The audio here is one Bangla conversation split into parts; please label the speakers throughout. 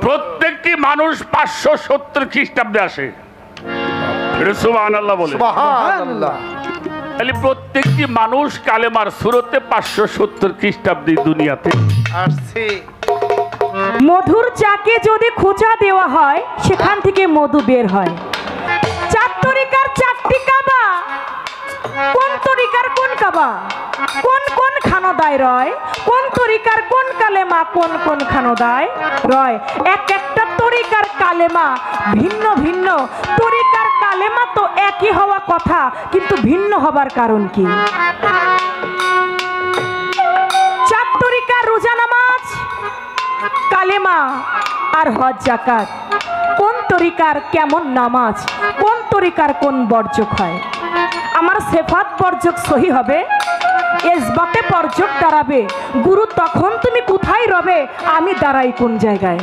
Speaker 1: প্রত্যেকটি মানুষ 570 খ্রিস্টাব্দে আসে। সুবহানাল্লাহ বলে।
Speaker 2: সুবহানাল্লাহ।
Speaker 1: তাহলে প্রত্যেকটি মানুষ কালেমার সুরতে 570 খ্রিস্টাব্দে দুনিয়াতে
Speaker 2: আসছে।
Speaker 3: মধুর চাকে যদি খোঁচা দেওয়া হয় সেখান থেকে মধু বের হয়। চার তরিকার চারটি কাবা, কোন তরিকার কোন কাবা, কোন কোন খানদায় রয়, কোন তরিকার কোন কালেমা কোন কোন খানদায় রয়। এক একটা তরিকার কালেমা ভিন্ন ভিন্ন। তরিকার কালেমা তো একই হওয়া কথা, কিন্তু ভিন্ন হবার কারণ কি? চার তরিকার রোজা নামাজ, কালেমা আর হজ যাকাত। কোন তরিকার কেমন নামাজ, কোন তরিকার কোন বর্জক হয়। আমার সেফাত বর্জক সহি হবে, এসবাতে বর্জক দাঁড়াবে। গুরু তখন তুমি কোথায় রবে, আমি দাঁড়াই কোন জায়গায়।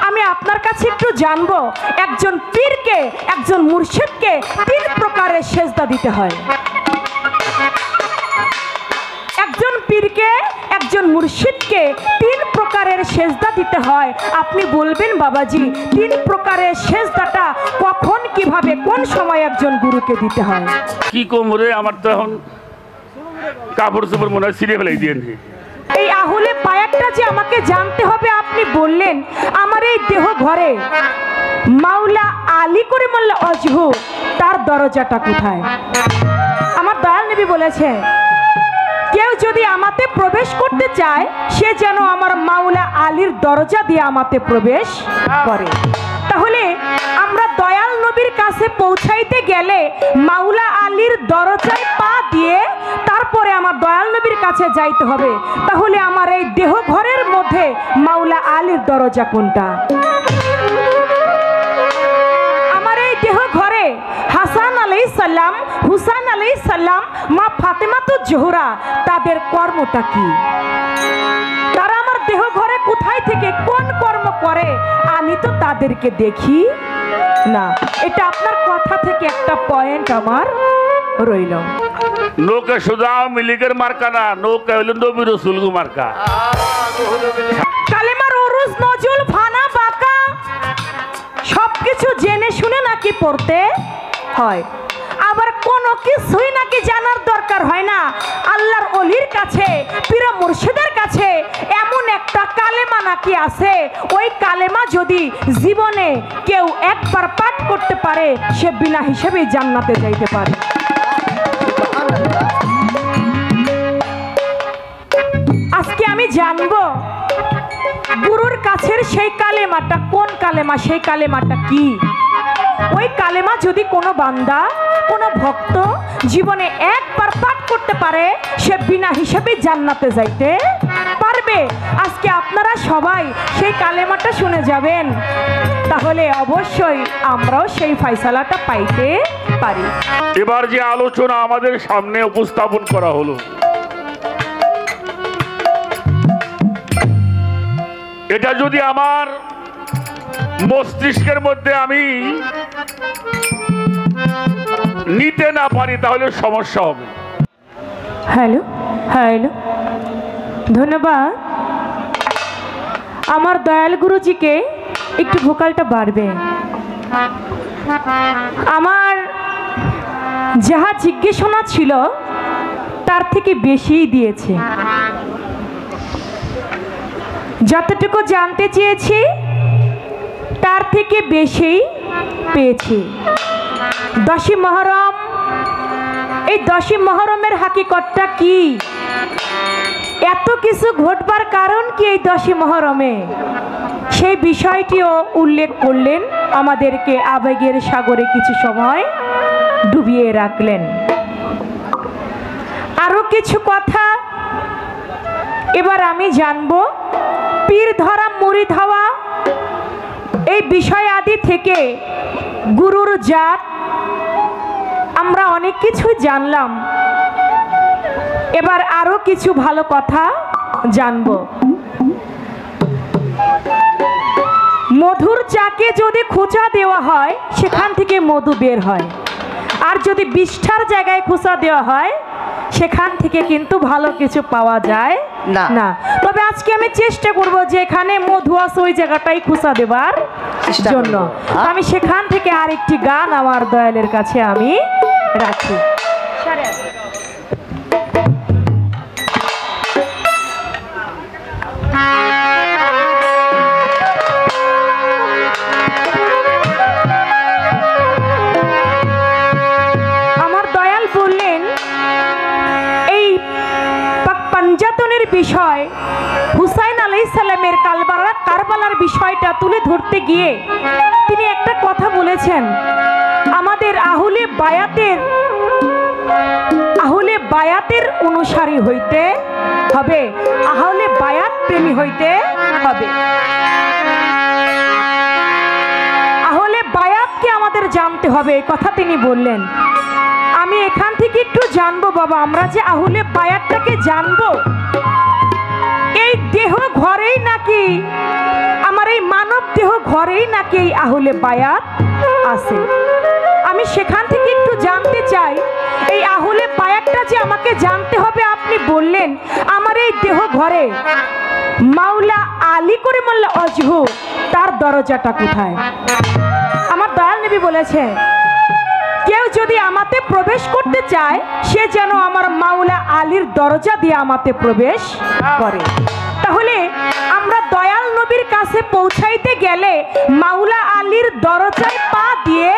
Speaker 3: আমি আপনার কাছে একটু জানবো, একজন পীরকে একজন মুর্শিদকে 3 প্রকারের সেজদা দিতে হয়। একজন পীরকে একজন মুর্শিদকে 3 প্রকারের সেজদা দিতে হয়। আপনি বলবেন বাবাজি 3 প্রকারের সেজদাটা কখন কিভাবে কোন সময় একজন গুরুকে দিতে হয়?
Speaker 1: কি কোমরে আমার তো এখন কাপড় চোপড় মনে হয় ছিঁড়ে ফেলাই দিয়ে।
Speaker 3: এই আহুলে পায়াটা যে আমাকে জানতে হবে, আপনি বললেন আমার এই দেহ ঘরে মাওলা আলী করিমুল্লাহ ওয়াজহু তার দরজাটা কোথায়? আমার দয়াল নবী বলেছে কেউ যদি আমাতে প্রবেশ করতে চায় সে যেন আমার মাওলা আলীর দরজা দিয়ে আমাতে প্রবেশ করে। তাহলে আমরা দয়াল নবীর কাছে পৌঁছাইতে গেলে মাওলা আলীর দরজায় পা দিয়ে তারপরে আমার দয়াল নবীর কাছে যাইতে হবে। তাহলে আমার এই দেহ ঘরের মধ্যে মাওলা আলীর দরজা কোনটা? আমার এই দেহ ঘরে হাসান আলাইহিস সালাম, হুসাইন আলাইহিস সালাম, মা ফাতেমাতুজ জোহরা তাদের কর্মটা কি? তারা আমার দেহ ঘরে কোথায় থেকে কোন কর্ম করে আমি তো তাদেরকে দেখি না। এটা আপনার কথা থেকে একটা পয়েন্ট আমার রইল।
Speaker 1: নৌকা সোজা মিলিকের মার্কা না, নৌকা হইল নবী রাসূল মার্কা।
Speaker 3: কালেমার উরুজ নজুল ফানা বাঁকা সবকিছু জেনে শুনে নাকি পড়তে হয়, আবার কোনো কিছুই নাকি জানার দরকার হয় না। আল্লাহর ওলির কাছে, পীর মুর্শিদের কাছে এমন একটা কালেমা নাকি আছে, ওই কালেমা যদি জীবনে কেউ একবার পাঠ করতে পারে সে বিনা হিসেবে জান্নাতে যাইতে পারে। আজকে আমি জানবো গুরুর কাছের সেই কালেমাটা কোন কালেমা, সেই কালেমাটা কি। ওই কালেমা যদি কোনো বান্দা কোনো ভক্ত জীবনে একবার পাঠ করতে পারে সে বিনা হিসেবে জান্নাতে যাইতে পারবে। আজকে আপনারা সবাই সেই কালেমাটা শুনে যাবেন, তাহলে অবশ্যই আমরাও সেই ফয়সালাটা পাইতে পারি।
Speaker 1: এবার যে আলোচনা আমাদের সামনে উপস্থাপন করা হলো, এটা যদি আমার মস্তিষ্কের মধ্যে আমি নিতে না পারি তাহলে সমস্যা হবে।
Speaker 3: হ্যালো হ্যালো, ধন্যবাদ। আমার দয়াল গুরুজিকে একটু ভোকালটা বাড়বে। আমার যাহা জিজ্ঞাসা ছিল তার থেকে বেশিই দিয়েছে। যতটুকু জানতে চেয়েছি তার থেকে বেশি পেয়েছি। 10ই মুহররম, এই 10ই মুহররমের হাকিকতটা কি, এত কিছু ঘটবার কারণ কি এই 10ই মুহররমে, সেই বিষয়টিও উল্লেখ করলেন, আমাদেরকে আবেগের সাগরে কিছু সময় ডুবিয়ে রাখলেন। আরো কিছু কথা এবার আমি জানবো। পীর ধরা মুরিদ হওয়া এই বিষয় আদি থেকে গুরুর জাত আমরা অনেক কিছু জানলাম। এবার আরো কিছু ভালো কথা জানবো। মধুর চাকে যদি খোঁচা দেওয়া হয় সেখান থেকে মধু বের হয়, আর যদি বিষ্ঠার জায়গায় খোঁচা দেওয়া হয় সেখান থেকে কিন্তু ভালো কিছু পাওয়া যায়
Speaker 2: না।
Speaker 3: না। তবে আজকে আমি চেষ্টা করব যে এখানে মধু আছে ওই জায়গাটাই খুঁজা দেবার
Speaker 2: চেষ্টা
Speaker 3: জন্য।
Speaker 2: করবো।
Speaker 3: আমি সেখান থেকে আরেকটি গান আমার দয়ালের কাছে আমি রাখি। আমার দয়াল বললেন এই পাঞ্জাতনের বিষয় হুসাইন আলাইহিস সালামের কারবালার বিষয়টা তুলে ধরতে গিয়ে তিনি একটা কথা বলেছেন, আমাদের আহলে বায়াতের অনুসারী হইতে হবে, আহলে বায়াত প্রেমী হইতে হবে। আহলে বায়াতকে আমাদের জানতে হবে, এই কথা তিনি বললেন। আমি এখান থেকে একটু জানবো বাবা, আমরা যে আহলে বায়াতটাকে জানবো, এই দেহ ঘরেই নাকি, আমার এই মানব দেহ ঘরেই নাকি এই আহলে বায়াত আছে। আমি সেখান থেকে একটু জানতে চাই, এই আহলে বায়াতটা যে আমাকে জানতে হবে, আপনি বললেন আমার এই দেহ ঘরে মাওলা আলী করে মোল্লা অজহু তার দরজাটা কোথায়? আমার দয়াল নবী বলেছে, কেউ যদি আমাতে প্রবেশ করতে চায় সে যেন আমার মাওলা আলীর দরজা দিয়ে আমাতে প্রবেশ করে। তাহলে আমরা দয়াল নবীর কাছে পৌঁছাইতে গেলে মাওলা আলীর দরজায় পা দিয়ে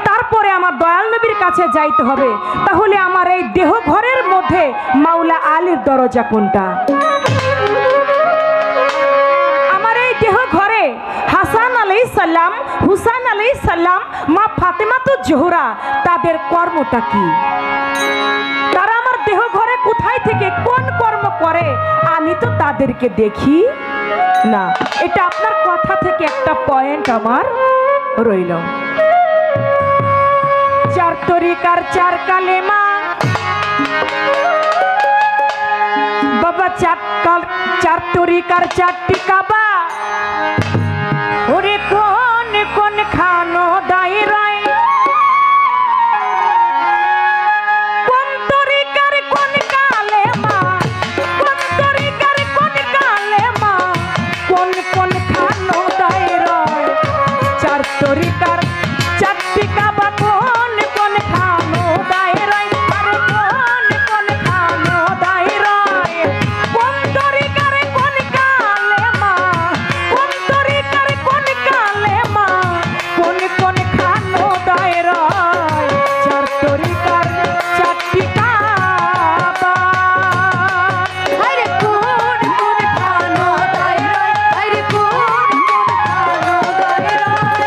Speaker 3: তারপরে আমার দয়াল নবীর কাছে যাইতে হবে। তাহলে আমার এই দেহ ঘরের মধ্যে মাওলা আলীর দরজা কোনটা? আমার এই দেহ ঘরে হাসান আলাইহিস সালাম, হুসাইন আলাইহিস সালাম, মা ফাতেমাতুজ জোহরা, তাদের কর্মটা কি? তারা আমার দেহ ঘরে কোথায় থেকে কোন কর্ম করে আমি তো তাদেরকে দেখি না। এটা আপনার কথা থেকে একটা পয়েন্ট আমার রইল। চার তরিকার চার কালেমা বাবা, চার তরিকার চারটি কাবা, ওরে কোন কোন খানো দায়রায়, কোন তরিকার কোন কালেমা, কোন তরিকার কোন কালেমা, কোন কোন খানো দায়রায়, চার তরিকার চারটি কাবা, কোন কোন খানো দায়রায়, আরে কোন কোন খানো দায়রায়, কোন তরিকার কোন কালেমা, কোন তরিকার কোন কালেমা, কোন কোন খানো দায়রায়, চার তরিকার চারটি কাবা, আরে কোন কোন খানো দায়রায়, আরে কোন কোন খানো দায়রায়,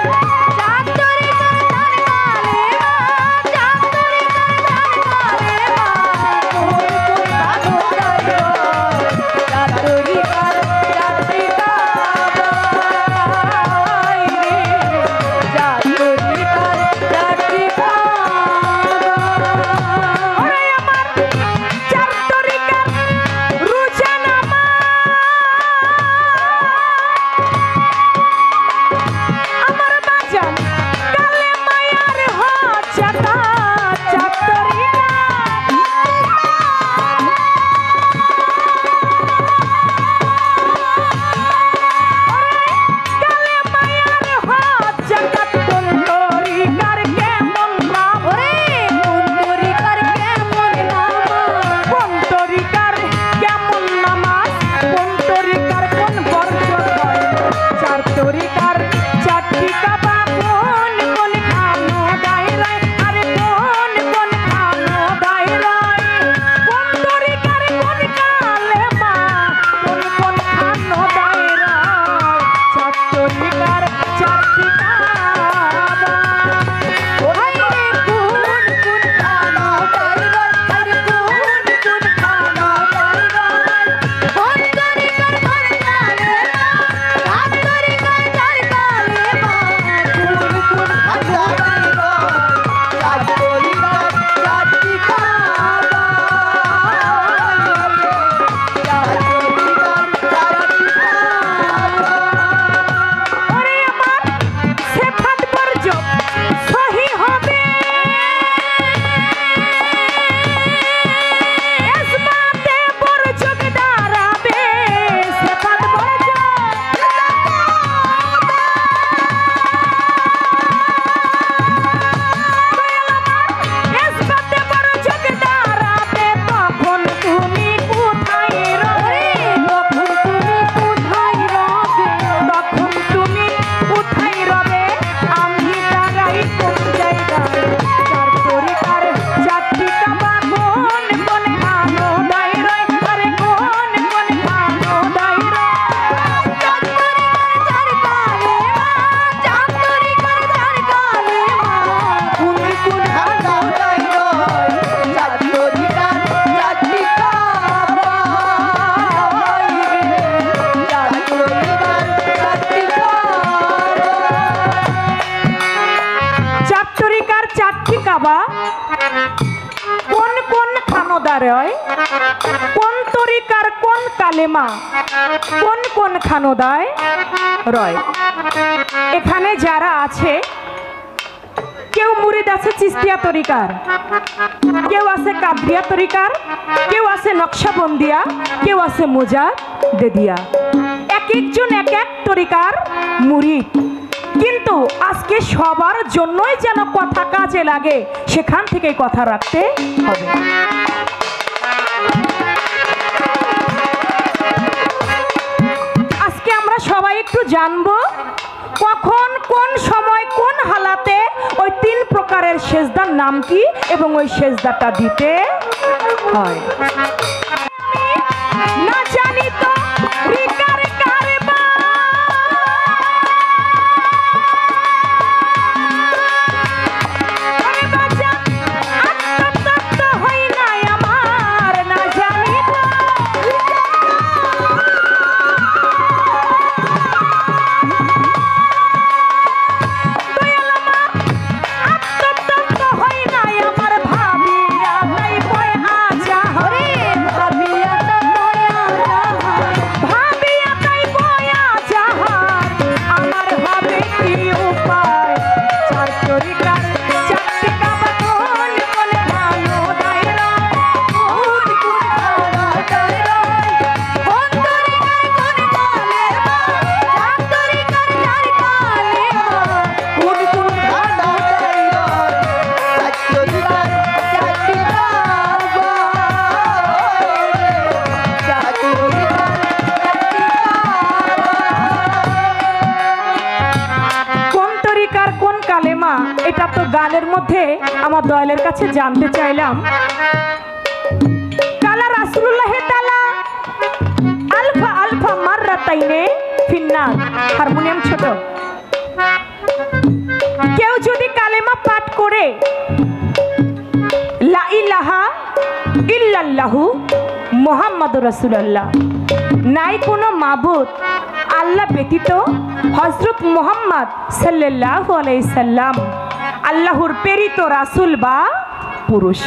Speaker 3: চার তরিকার চার কালেমা, চার তরিকার চার কালেমা, কোন কোন খানো দায়রায়, চার তরিকার চারটি কাবা, রে চার তরিকার চারটি কাবা। ওরে আমার চার তরিকার রোজা আমার বাজান কালেমায়ার হজ্জাতা, চার তরিকা কালেমায়ার হজ্জাতা, কোন তরিকার কেমন নাম, ওরে কোন তরিকার কেমন নামাজ, কোন তরিকার কেমন নামাজ, কোন তরিকার কোন বরকত হয়, চার তরিকার চারটি কাবা, কোন কোন খানো দায়রায়, আরে কোন কোন খানো দায়রায়, কোন তরিকার কোন কালেমা, কোন কোন খানো দায়রায়, চার তরিকার চারটি কাবা, ওরে কোন কোন খানো দায়রায়, আরে কোন কোন খানো দায়রায়, কোন তরিকার কোন কালেমা, চার তরিকার চার কালেমা, কোন কোন খানোদার হয়, কোন তরিকার কোন কালেমা কোন কোন খানোদায় রয়। এখানে যারা আছে কেউ মুরিদ আছে চিস্তিয়া তরিকার, কেউ আছে কাদরিয়া তরিকার, কেউ আছে নকশাবন্দিয়া, কেউ আছে মুজাদ্দিদিয়া। এক একজন এক এক তরিকার মুরিদ। কিন্তু আজকে সবার জন্যই যেন কথা কাজে লাগে, সেখান থেকে কথা রাখতে হবে। আজকে আমরা সবাই একটু জানবো কখন কোন সময় কোন হালাতে ওই 3 প্রকারের সেজদার নাম কি এবং ওই সেজদাটা দিতে হয়। না জানি তো রিকার কারবা, আরে বাজা আত্মতত্ত্ব হয় না আমার, না জানি তো এটা তো গানের মধ্যে আমার দয়ালের কাছে জানতে চাইলাম। কালা রাসূলুল্লাহ তাআলা আলফা আলফা মাররাতাইনে ফিন্নার। হারমোনিয়াম ছোট। কেউ যদি কালেমা পাঠ করে লা ইলাহা ইল্লাল্লাহু মুহাম্মাদুর রাসূলুল্লাহ, নাই কোনো মাবুদ আল্লাহ ব্যতীত, হযরত মুহাম্মদ সাল্লাল্লাহু আলাইহি সাল্লাম আল্লাহর প্রেরিত রাসূল বা পুরুষ।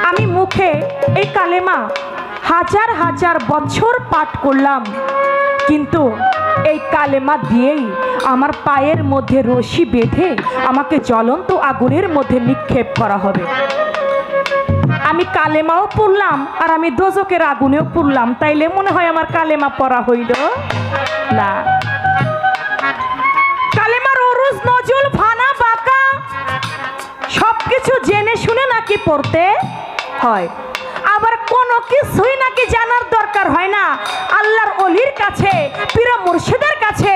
Speaker 3: আমি মুখে এই কালেমা হাজার হাজার বছর পাঠ করলাম, কিন্তু এই কালেমা দিয়েই আমার পায়ের মধ্যে রশি বেঁধে আমাকে জ্বলন্ত আগুনের মধ্যে নিক্ষেপ করা হবে। আমি কালেমাও পড়লাম আর আমি দোজকের আগুনেও পড়লাম, তাইলে মনে হয় আমার কালেমা পড়া হইল না। কালেমার ওরুজ নজুল ফানা বাঁকা সবকিছু জেনে শুনে নাকি পড়তে হয়, আবার কোনো কিছুই নাকি জানার দরকার হয় না। আল্লাহর ওলির কাছে, পীর মুর্শিদের কাছে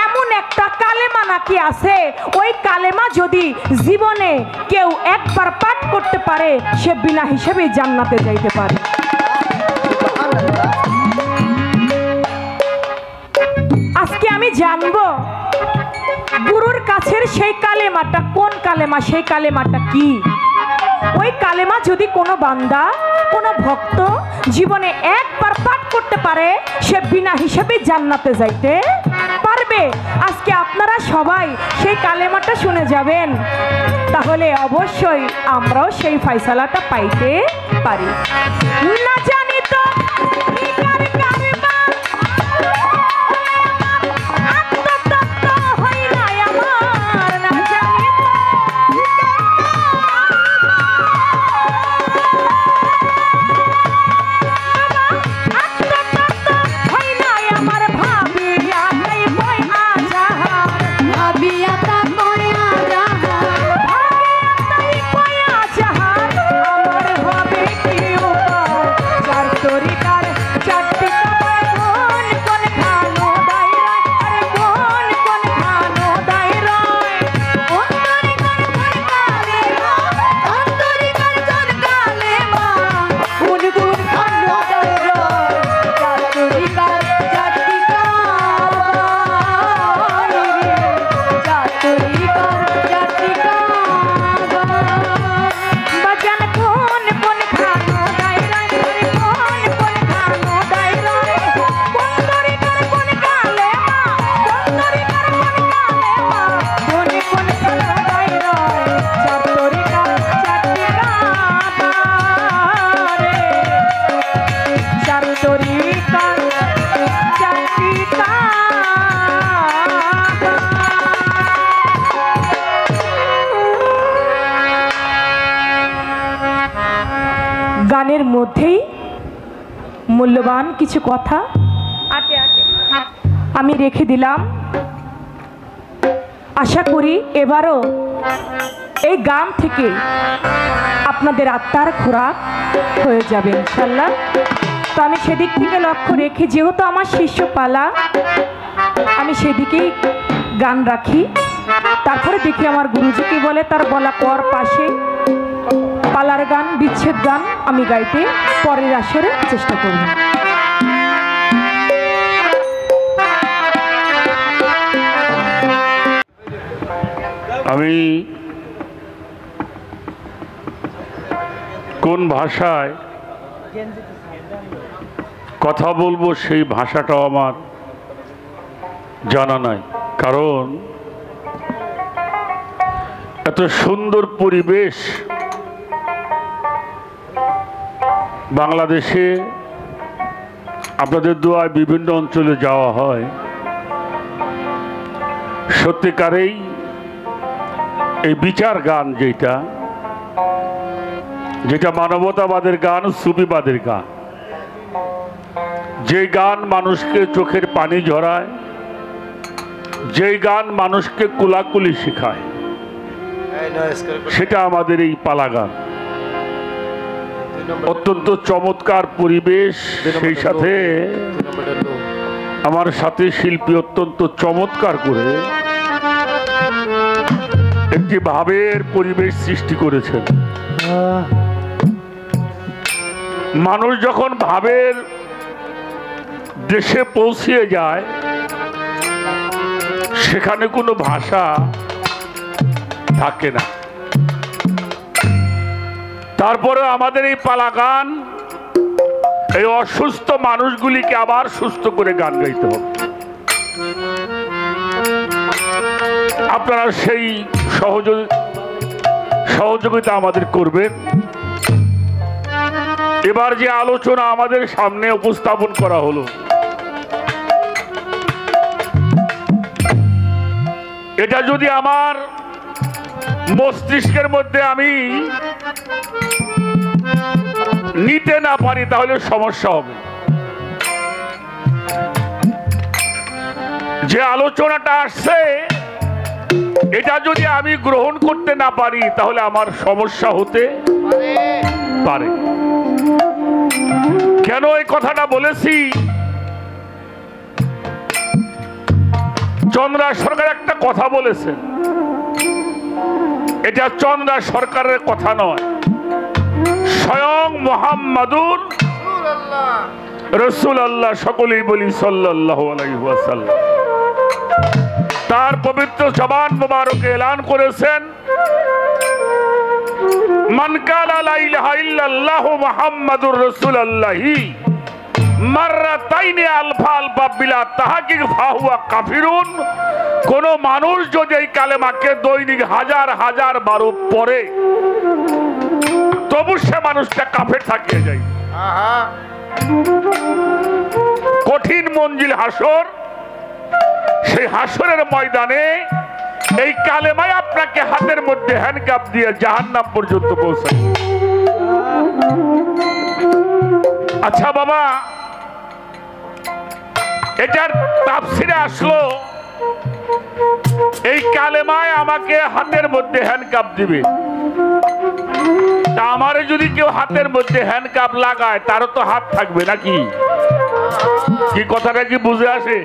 Speaker 3: এমন একটা কালেমা নাকি আছে, ওই কালেমা যদি জীবনে কেউ একবার পাঠ করতে পারে সে বিনা হিসেবে জান্নাতে যাইতে পারে। আজকে আমি জানবো গুরুর কাছের সেই কালেমাটা কোন কালেমা, সেই কালেমাটা কি। ওই কালেমা যদি কোনো বান্দা, কোনো ভক্ত জীবনে একবার পাঠ করতে পারে সে বিনা হিসেবে জান্নাতে যাইতে পারবে। আজকে আপনারা সবাই সেই কালেমাটা শুনে যাবেন, তাহলে অবশ্যই আমরাও সেই ফয়সালাটা পাইতে পারি। না জানি তো গানের মধ্যেই মূল্যবান কিছু কথা আমি রেখে দিলাম। আশা করি এবারও এই গান থেকে আপনাদের আত্মার খোরাক হয়ে যাবে ইনশাল্লাহ। তো আমি সেদিক থেকে লক্ষ্য রেখে, যেহেতু আমার শিষ্য পালা, আমি সেদিকেই গান রাখি। তারপরে দেখি আমার গুরুজি কি বলে, তার বলা পর পাশে পালার গান, বিচ্ছেদ গান আমি গাইতে পরের আসরে চেষ্টা করব।
Speaker 1: আমি কোন ভাষায় কথা বলবো সেই ভাষাটাও আমার জানা নাই, কারণ এত সুন্দর পরিবেশ বাংলাদেশে। আপনাদের দোয়ায় বিভিন্ন অঞ্চলে যাওয়া হয়, সত্যিকারেই এই বিচার গান যেটা মানবতাবাদের গান, সুফিবাদের গান, যে গান মানুষকে চোখের পানি ঝরায়, যে গান মানুষকে কুলাকুলি শেখায়, সেটা আমাদের এই পালা গান। অত্যন্ত চমৎকার পরিবেশ, সেই সাথে আমার সাথে শিল্পী অত্যন্ত চমৎকার করে একটি ভাবের পরিবেশ সৃষ্টি করেছেন। মানুষ যখন ভাবের দেশে পৌঁছিয়ে যায়, সেখানে কোনো ভাষা থাকে না। তারপরে আমাদের এই পালা গান এই অসুস্থ মানুষগুলিকে আবার সুস্থ করে গান গাইতে হবে। আপনারা সেই সহযোগিতা আমাদের করবেন। এবার যে আলোচনা আমাদের সামনে উপস্থাপন করা হলো, এটা যদি আমার মস্তিষ্কের মধ্যে আমি নিতে না পারি, তাহলে সমস্যা হবে। যে আলোচনাটা আসছে, এটা যদি আমি গ্রহণ করতে না পারি, তাহলে আমার সমস্যা হতে পারে। কেন এই কথাটা বলেছি? চন্দ্রা সরকার একটা কথা বলেছেন, এটা চন্দ্রা সরকারের কথা নয়, স্বয়ং মুহাম্মাদুর রাসূলুল্লাহ, সকলেই বলি সাল্লাল্লাহু আলাইহি ওয়াসাল্লাম, তার পবিত্র জবান মুবারকে এলান করেছেন, মান কালা লা ইলাহা ইল্লাল্লাহ মুহাম্মাদুর রাসূলুল্লাহি মাররাতাইনি আলফা আলফা বিলা তাহকিক ফাহুয়া কাফিরুন। কোন মানুষ যদি এই কালেমাকে দৈনিক হাজার হাজার বারো পড়ে, তবু সে মানুষটা কাফের থাকিয়ে যায়। কঠিন মঞ্জিল হাসর, সেই হাসরের ময়দানে এই কালেমায় আপনাকে হাতের মধ্যে হ্যান্ডকাপ দিয়ে জাহান্নাম পর্যন্ত পৌঁছায়। আচ্ছা বাবা, এটার তাফসিরে আসলো, এই কালেমায় আমাকে হাতের মধ্যে হ্যান্ডকাপ দিবে। তা আমারে যদি কেউ হাতের মধ্যে হ্যান্ডকাপ লাগায়, তারও তো হাত থাকবে নাকি? কি কথাটা কি বুঝে আসে?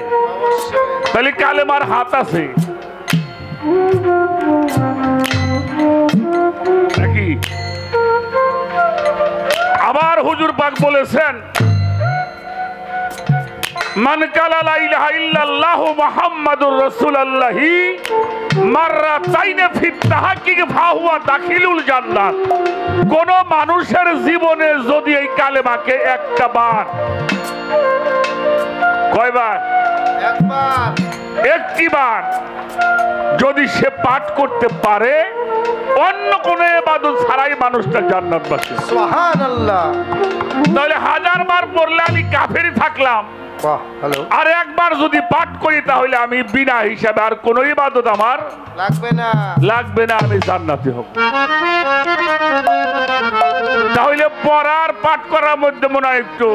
Speaker 1: তাহলে কালেমার হাত আছে নাকি? আবার হুজুর পাক বলেছেন, মান কালা লা ইলাহা ইল্লাল্লাহ মুহাম্মাদুর রাসূলুল্লাহি মাররাতাইনি ফিত তাহকিক ফাহুয়া দাখিলুল জান্নাত। কোন মানুষের জীবনে যদি এই কালেমাকে একটা বার, কয়বার? একবার, একটি বার যদি সে পাঠ করতে পারে, অন্য কোন ইবাদত ছাড়াই মানুষটা জান্নাতবাসী। সুবহানাল্লাহ। তাহলে হাজার বার পড়লে আমি কাফেরই থাকলাম, আর একবার যদি পাঠ করি তাহলে আমি বিনা হিসাবে আর কোন ইবাদত আমার লাগবে না, আমি জান্নাতি হব। তাহলে পড়ার পাঠ করার মধ্যে মনে হয় একটু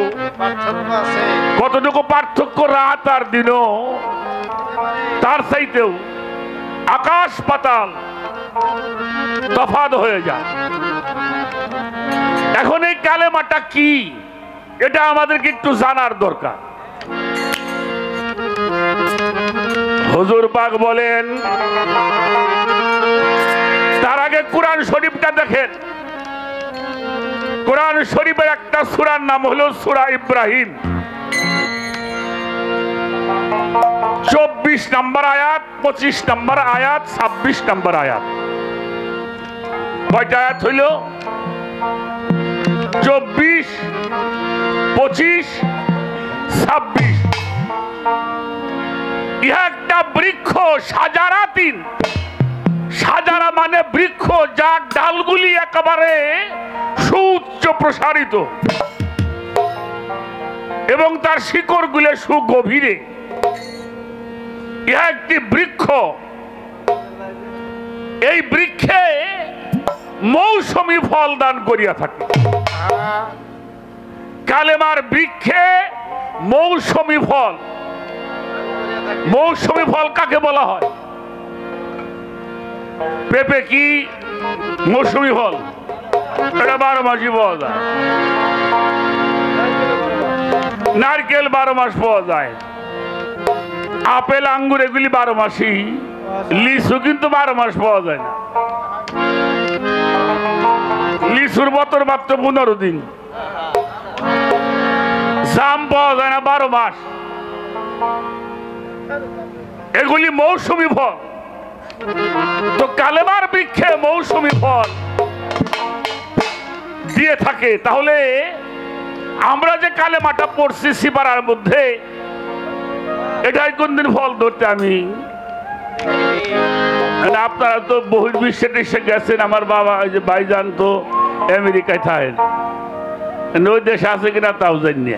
Speaker 1: কতটুকু পার্থক্য, রাত আর দিনও তার চাইতেও আকাশ পাতাল তফাৎ হয়ে যায়। এখন এই কালেমাটা কি, এটা আমাদেরকে একটু জানার দরকার। হুজুর পাক বলেন, তার আগে কোরআন শরীফটা দেখেন। কোরআন শরীফের একটা সূরার নাম হলো সূরা ইব্রাহিম, 24 নম্বর আয়াত, 25 নম্বর আয়াত, 26 নম্বর আয়াত। কয়টা আয়াত হইল? 24, 25, 26। ইহা একটা বৃক্ষ, সাজারাতিন। সাজারা মানে বৃক্ষ, যার ডালগুলি একেবারে সুউচ্চ প্রসারিত এবং তার শিকড়গুলো সুগভীরে। ইহা একটি বৃক্ষ। এই বৃক্ষে মৌসুমী ফল দান করিয়া থাকে। কালেমার বৃক্ষে মৌসুমী ফল। মৌসুমী ফল কাকে বলা হয়? পেঁপে কি মৌসুমী ফল? এটা 12 মাসই পাওয়া যায়। নারকেল 12 মাস পাওয়া যায়। আপেল আঙ্গুর এগুলি 12 মাসই। লিচু কিন্তু 12 মাস পাওয়া যায় না। লিচুর বছর মাত্র 15 দিন। জাম পাওয়া যায় না 12 মাস। এগুলি মৌসুমী ফল। তো কালেমার বৃক্ষে মৌসুমী ফল দিয়ে থাকে। তাহলে আমরা যে কালেমাটা পড়ছি সিপারার মধ্যে, এটাই কোনদিন ফল ধরতে আমি? আপনারা তো বহির্বিশ্বে টেসে গেছেন। আমার বাবা ওই যে ভাইজান তো আমেরিকায় থাকেন, ওই দেশে আছে কিনা তাও জানি।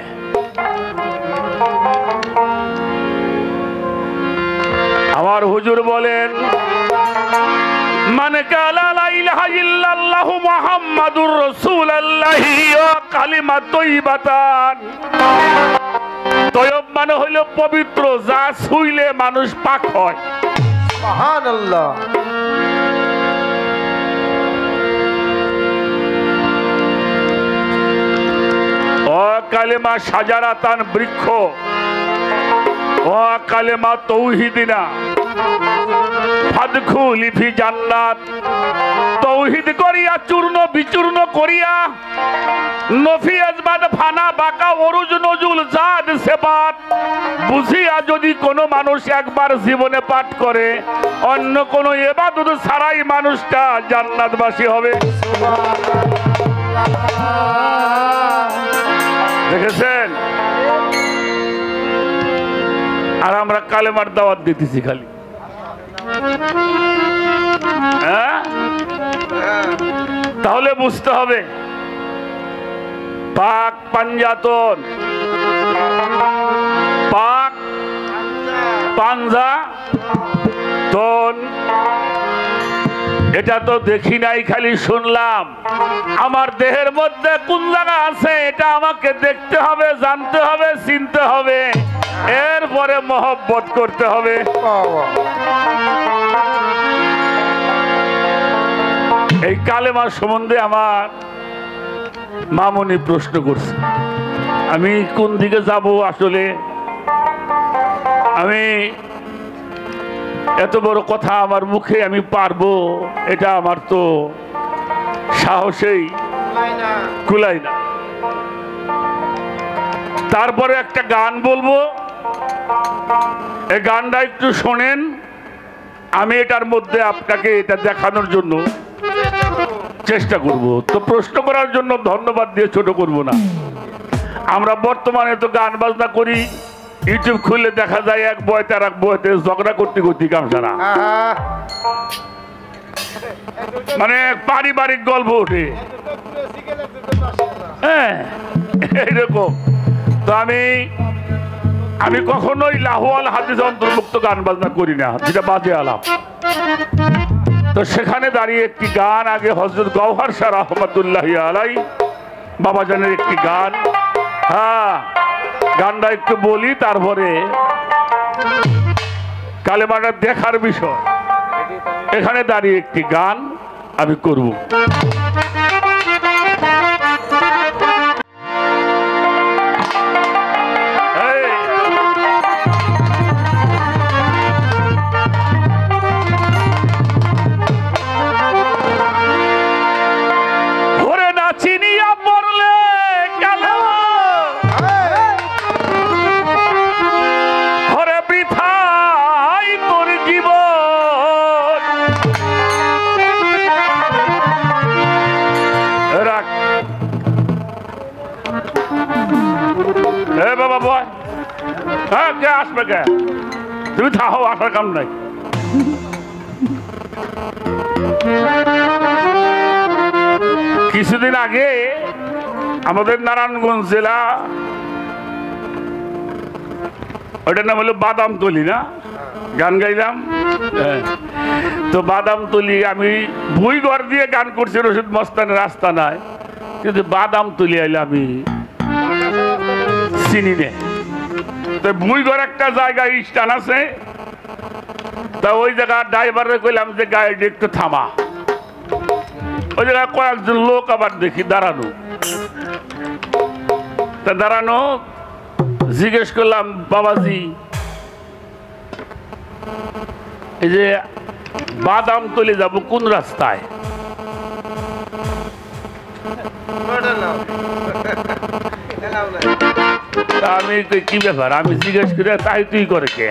Speaker 1: আমার হুজুর বলেন, মান কালা লা ইলাহা ইল্লাল্লাহু মুহাম্মাদুর রাসূলুল্লাহ ওয়া কালিমাত তাইয়্যিবাতান। তয়্যব মানে হইল পবিত্র, যা ছুঁইলে মানুষ পাক হয়। সুবহানাল্লাহ। ও কালেমা সাজারাতান বৃক্ষ, ও কালেমা তৌহিদিনা ফাদখুলি ফি জান্নাত। তৌহিদ করিয়া চূর্ণ বিচূর্ণ করিয়া নফি আজবাদ ফানা বাঁকা অরুজ নজুল জাদ সেবাত বুঝিয়া যদি কোনো মানুষ একবার জীবনে পাঠ করে, অন্য কোনো ইবাদত ছাড়াই মানুষটা জান্নাতবাসী হবে। দেখেছেন? আর আমরা কালেমার দাওয়াত দিতেছি খালি। হ্যাঁ, তাহলে বুঝতে হবে পাক পাঞ্জাতন, পাক পাঞ্জাতন, এটা তো দেখি নাই, খালি শুনলাম। আমার দেহের মধ্যে কোন জায়গা আছে এটা আমাকে দেখতে হবে, জানতে হবে, চিনতে হবে, এরপরে মহব্বত করতে হবে। এই কালেমা সম্বন্ধে আমার মামনি প্রশ্ন করছে, আমি কোন দিকে যাব? আসলে আমি এত বড় কথা আমার মুখে আমি পারবো, এটা আমার তো সাহসেই কুলাই না। তারপরে একটা গান বলবো, এই গানটা একটু শোনেন। আমি এটার মধ্যে আপনাকে এটা দেখানোর জন্য চেষ্টা করব। তো প্রশ্ন করার জন্য ধন্যবাদ দিয়ে ছোট করব না। আমরা বর্তমানে তো গান বাজনা করি, ইউটিউব খুললে দেখা যায় এক বয়তে আর এক বয়তে ঝগড়া করতে করতে কামসারা, মানে পারিবারিক গল্প ওঠে। হ্যাঁ, এইরকম। তো আমি কখনোই লাহওয়াল হাদিস অন্তর্ভুক্ত গান বাজনা করি না, যেটা বাজে আলাপ। তো সেখানে দাঁড়িয়ে একটি গান আগে হযরত গওহর শাহ রাহমাতুল্লাহি আলাইহি বাবাজানের একটি গান। হ্যাঁ, গানটা একটু বলি, তারপরে কালেমাটা দেখার বিষয়। এখানে দাঁড়িয়ে একটি গান আমি করব। বাবা বয়, হ্যাঁ কে আসবে? কে তুমি থাকো, আসার কাম নাই। কিছুদিন আগে আমাদের নারায়ণগঞ্জ জেলা, ওটার নাম হলো বাদামতলি, না গান গাইলাম। তো বাদামতলি আমি ভুইঘর দিয়ে গান করছি, রশিদ মস্তানের রাস্তা নাই, কিন্তু বাদামতলি আইলে আমি চিনি নে। তো ভুইঘর একটা জায়গায় স্টান আছে, তা ওই জায়গায় ড্রাইভারে কইলাম যে গাড়িটি একটু থামা। ওই জায়গায় কয়েকজন লোক আবার দেখি দাঁড়ানো। তা দাঁড়ানো, জিজ্ঞেস করলাম, বাবাজি এই যে বাদামতলি যাব কোন রাস্তায়? আমি কি ব্যাপার, আমি জিজ্ঞেস করে তাই তুই করে কে?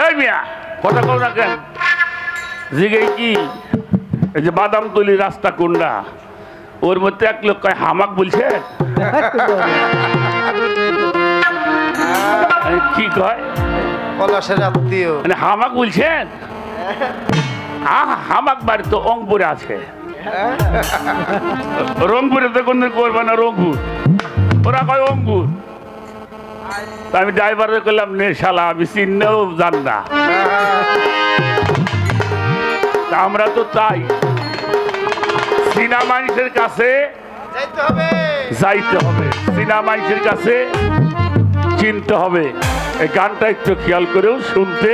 Speaker 1: এই মিয়া কথা কও না কেন? জিজ্ঞেস কি এই যে বাদামতলি রাস্তা কোনটা? ওর মধ্যে এক লোক কয় হামাক বলছে। কি কয়?
Speaker 2: পলাশের আত্মীয়
Speaker 1: মানে হামাক বলছেন? হামাক বাড়ি তো রংপুরে আছে। রংপুরে তো কোনদিন করবে না, রংপুর, ওরা কয় রংপুর। আমি ড্রাইভারে করলাম, নে শালা আমি চিনলেও জান না। আমরা তো চাই চীনা মানুষের কাছে যাইতে হবে, চীনা মানুষের কাছে চিনতে হবে। এই গানটা একটু খেয়াল করেও শুনতে।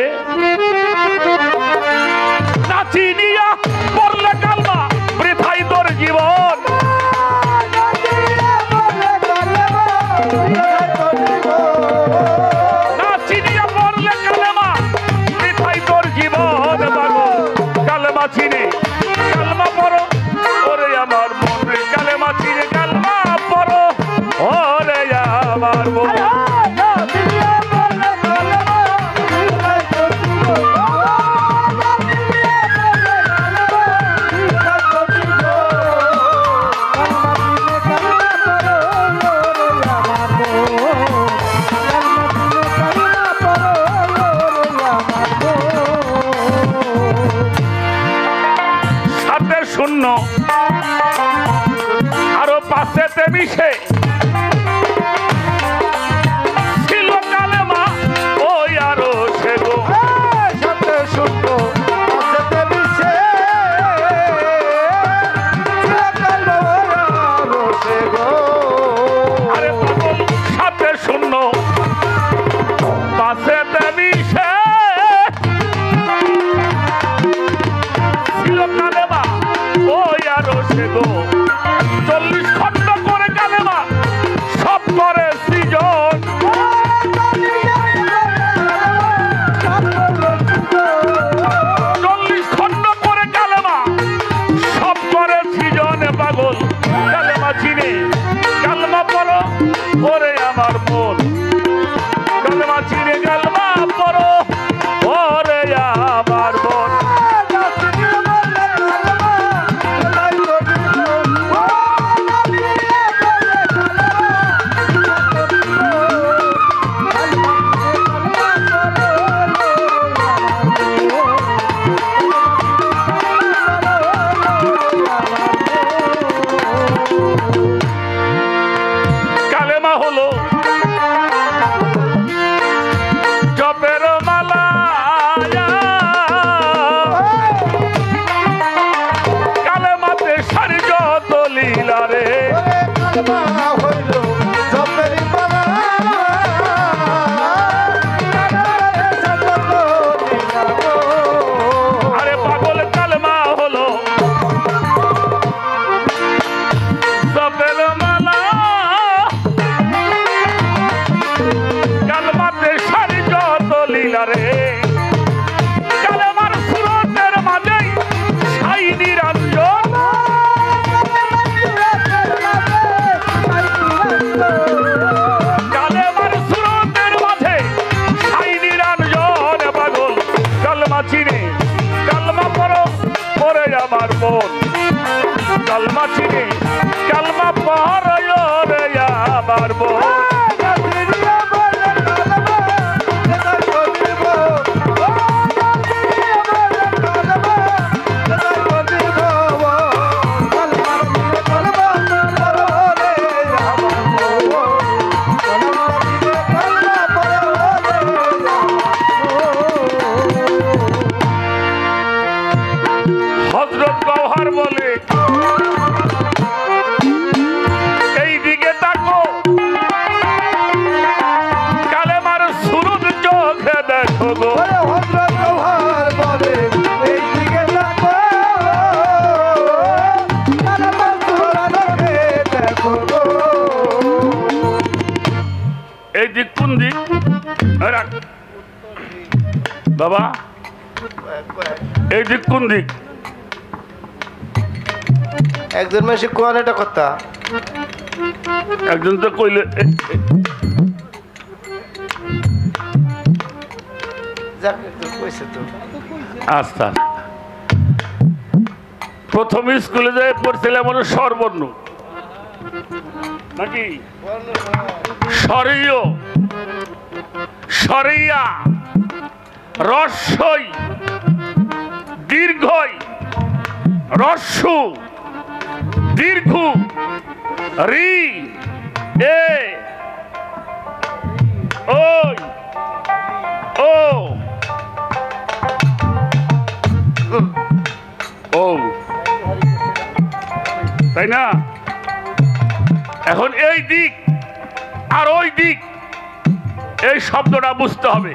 Speaker 1: না চিনিয়া পড়লে কালমা বৃথাই তোর জীবন, না চিনিয়া পড়লে কালেমা বৃথাই তোর জীবন। কালেমা চিনে কালমা পড়ো, ওরে আমার মন কালেমা চিনে কালমা পড়ো, ওরে আমার মন। আমার মন কালমা চিনে কালমা পড়ায় রে আমার মন হযরত গওহার বলে এইদিকে তাকো কালেমার সুরত চোখে দেখো গো
Speaker 2: হযরত গওহার বলে এইদিকে তাকো কালেমার সুরত চোখে দেখো গো
Speaker 1: এই দিক কোন দিক রাখ বাবা এই দিক কোন দিক
Speaker 2: একজন মাসে কোন এটা কথা
Speaker 1: একজন তো কইলে
Speaker 2: যাক একজন কইছে তো
Speaker 1: আচ্ছা প্রথম স্কুলে যে পড়ছিলাম হলো স্বরবর্ণ নাকি স্বরীয় স্বরিয়া রস্যই দীর্ঘই রস্যু দীর্ঘ রি এ ওই ও ও তাই না এখন এই দিক আর ওই দিক এই শব্দটা বুঝতে হবে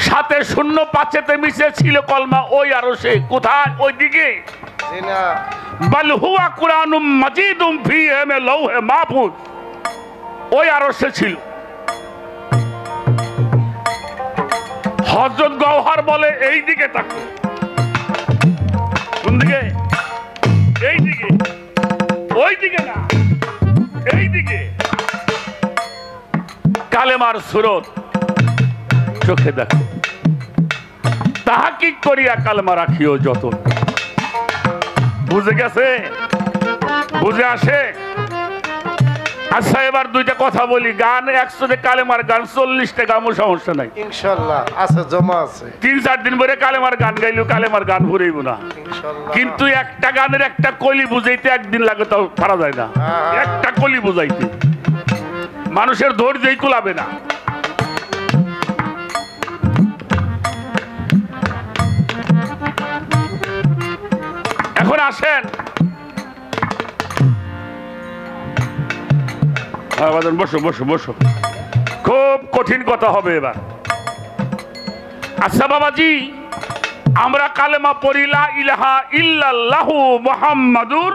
Speaker 1: সাথে শূন্য পাঁচেতে মিশে ছিল কলমা ওই আরো সে কোথায় ওই দিকে
Speaker 2: জিনা
Speaker 1: বল হুয়া কুরআনুম মাজিদুম ফি মে লৌহে মাহফুজ ওই আরো সে ছিল হযরত গওহার বলে এই দিকে তাকো কোন দিকে এই দিকে ওই দিকে না এই দিকে কালেমার সুরত চোখে দেখো তাহাকিক করিয়া কালেমা রাখিও যতন বুঝে গেছে বুঝে আসে আচ্ছা এবার দুইটা কথা বলি গান 100 কালেমার গান 40 টাকা আমার সমস্যা নাই
Speaker 2: ইনশাআল্লাহ আছে জমা আছে
Speaker 1: 3-4 দিন পরে কালেমার গান গাইলো কালেমার গান ঘুরাইব না
Speaker 2: ইনশাআল্লাহ
Speaker 1: কিন্তু একটা গানের একটা কলি বুঝাইতে একদিন লাগে তাও পারা যায় না একটা কলি বুঝাইতে মানুষের ধৈর্যই কুলাবে না এখন আসেন বসো বসো বসো খুব কঠিন কথা হবে এবার আচ্ছা বাবাজি আমরা কালেমা পড়ি লা ইলাহা ইল্লাল্লাহু মুহাম্মাদুর